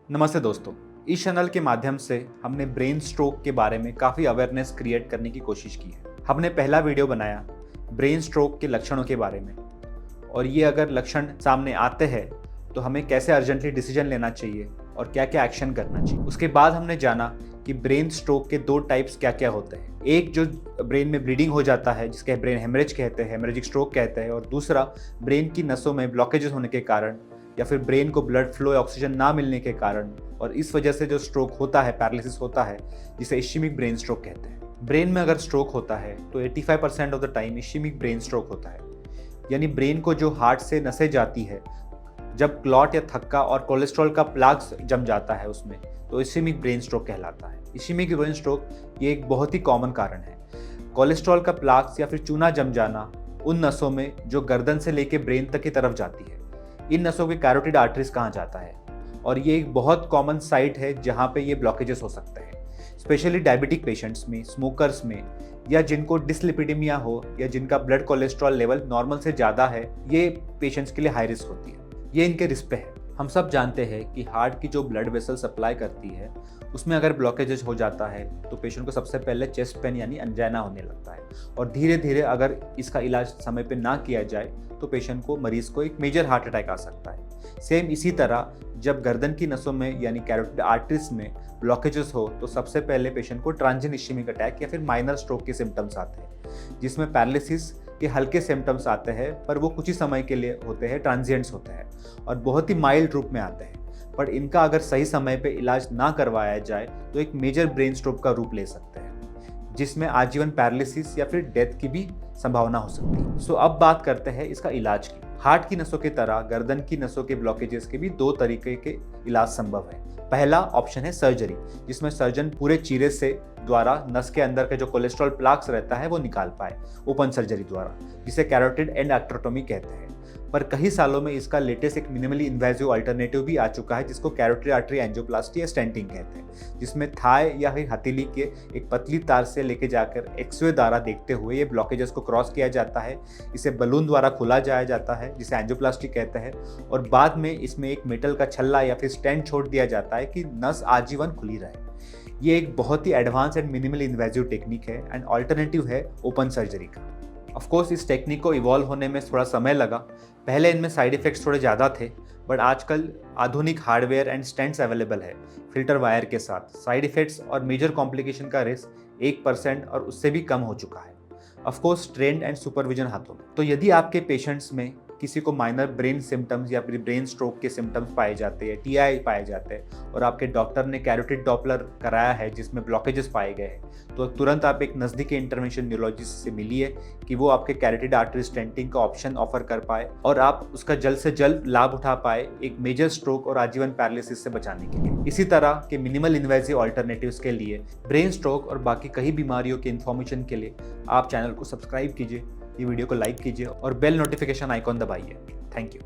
नमस्ते दोस्तों। इस चैनल के माध्यम से हमने ब्रेन स्ट्रोक के बारे में काफ़ी अवेयरनेस क्रिएट करने की कोशिश की है। हमने पहला वीडियो बनाया ब्रेन स्ट्रोक के लक्षणों के बारे में, और ये अगर लक्षण सामने आते हैं तो हमें कैसे अर्जेंटली डिसीजन लेना चाहिए और क्या क्या एक्शन करना चाहिए। उसके बाद हमने जाना कि ब्रेन स्ट्रोक के दो टाइप्स क्या क्या होते हैं। एक जो ब्रेन में ब्लीडिंग हो जाता है जिसके ब्रेन हेमरेज कहते हैं, हेमरेजिक स्ट्रोक कहते हैं, और दूसरा ब्रेन की नसों में ब्लॉकेजेस होने के कारण या फिर ब्रेन को ब्लड फ्लो या ऑक्सीजन ना मिलने के कारण और इस वजह से जो स्ट्रोक होता है, पैरालिसिस होता है, जिसे इश्केमिक ब्रेन स्ट्रोक कहते हैं। ब्रेन में अगर स्ट्रोक होता है तो 85% of the time ischaemic brain stroke होता है, यानी ब्रेन को जो हार्ट से नसें जाती है, जब क्लॉट या थक्का और कोलेस्ट्रॉल का प्लाक्स जम जाता है उसमें, तो इश्केमिक ब्रेन स्ट्रोक कहलाता है। इश्केमिक ब्रेन स्ट्रोक ये एक बहुत ही कॉमन कारण है। कोलेस्ट्रॉल का प्लाक्स या फिर चूना जम जाना उन नसों में जो गर्दन से लेके ब्रेन तक की तरफ जाती है। इन नसों के कैरोटिड आर्टरीज कहा जाता है, और ये एक बहुत कॉमन साइट है जहाँ पे ये ब्लॉकेजेस हो सकते हैं। स्पेशली डायबिटिक पेशेंट्स में, स्मोकर्स में, या जिनको डिसलिपिडेमिया हो या जिनका ब्लड कोलेस्ट्रॉल लेवल नॉर्मल से ज़्यादा है, ये पेशेंट्स के लिए हाई रिस्क होती है। ये इनके रिस्क पे है। हम सब जानते हैं कि हार्ट की जो ब्लड वेसल सप्लाई करती है उसमें अगर ब्लॉकेजेस हो जाता है तो पेशेंट को सबसे पहले चेस्ट पेन यानी एंजाइना होने लगता है, और धीरे धीरे अगर इसका इलाज समय पे ना किया जाए तो पेशेंट को, मरीज को एक मेजर हार्ट अटैक आ सकता है। सेम इसी तरह जब गर्दन की नसों में यानी कैरोटिड आर्टरीज में ब्लॉकेजेस हो तो सबसे पहले पेशेंट को ट्रांजिएंट इश्केमिक अटैक या फिर माइनर स्ट्रोक के सिम्टम्स आते हैं, जिसमें पैरालिसिस के हल्के सिम्टम्स आते हैं, पर वो कुछ ही समय के लिए होते हैं, ट्रांजिएंट्स होते हैं और बहुत ही माइल्ड रूप में आते हैं। पर इनका अगर सही समय पे इलाज ना करवाया जाए तो एक मेजर ब्रेन स्ट्रोक का रूप ले सकते हैं, जिसमें आजीवन पैरालिसिस या फिर डेथ की भी संभावना हो सकती है। सो अब बात करते हैं इसका इलाज की। हार्ट की नसों की तरह गर्दन की नसों के ब्लॉकेजेस के भी दो तरीके के इलाज संभव है। पहला ऑप्शन है सर्जरी, जिसमें सर्जन पूरे चीरे से द्वारा नस के अंदर के जो कोलेस्ट्रॉल प्लाक्स रहता है वो निकाल पाए, ओपन सर्जरी द्वारा, जिसे कैरोटिड एंडोक्टोमी कहते हैं। पर कई सालों में इसका लेटेस्ट एक मिनिमली इन्वेजिव अल्टरनेटिव भी आ चुका है, जिसको कैरोटिड आर्टरी एंजियोप्लास्टी या स्टेंटिंग कहते हैं, जिसमें थाई या फिर हथेली के एक पतली तार से लेके जाकर एक्सरे द्वारा देखते हुए ये ब्लॉकेजेस को क्रॉस किया जाता है। इसे बलून द्वारा खुला जाया जाता है, जिसे एंजियोप्लास्टी कहते हैं, और बाद में इसमें एक मेटल का छल्ला या फिर स्टेंट छोड़ दिया जाता है कि नस आजीवन खुली रहे। ये एक बहुत ही advance and minimally invasive technique है एंड ऑल्टरनेटिव है ओपन सर्जरी का। ऑफ कोर्स इस टेक्निक को इवॉल्व होने में थोड़ा समय लगा। पहले इनमें साइड इफ़ेक्ट्स थोड़े ज़्यादा थे, बट आजकल आधुनिक हार्डवेयर एंड स्टेंट्स अवेलेबल है फिल्टर वायर के साथ। साइड इफ़ेक्ट्स और मेजर कॉम्प्लिकेशन का रिस्क 1% और उससे भी कम हो चुका है, of course trend and supervision हाथों में। तो यदि आपके पेशेंट्स में किसी को माइनर ब्रेन सिम्टम्स या फिर ब्रेन स्ट्रोक के सिम्टम्स पाए जाते हैं, टीआई पाए जाते हैं, और आपके डॉक्टर ने कैरोटिड डॉपलर कराया है जिसमें ब्लॉकेजेस पाए गए हैं, तो तुरंत आप एक नज़दीकी इंटरवेंशन न्यूरोलॉजिस्ट से मिलिए कि वो आपके कैरोटिड आर्टरी स्टेंटिंग का ऑप्शन ऑफर कर पाए और आप उसका जल्द से जल्द लाभ उठा पाए एक मेजर स्ट्रोक और आजीवन पैरालिसिस से बचाने के लिए। इसी तरह के मिनिमल इन्वेजिव ऑल्टरनेटिव्स के लिए, ब्रेन स्ट्रोक और बाकी कई बीमारियों के इन्फॉर्मेशन के लिए आप चैनल को सब्सक्राइब कीजिए, ये वीडियो को लाइक कीजिए और बेल नोटिफिकेशन आइकॉन दबाइए। Thank you.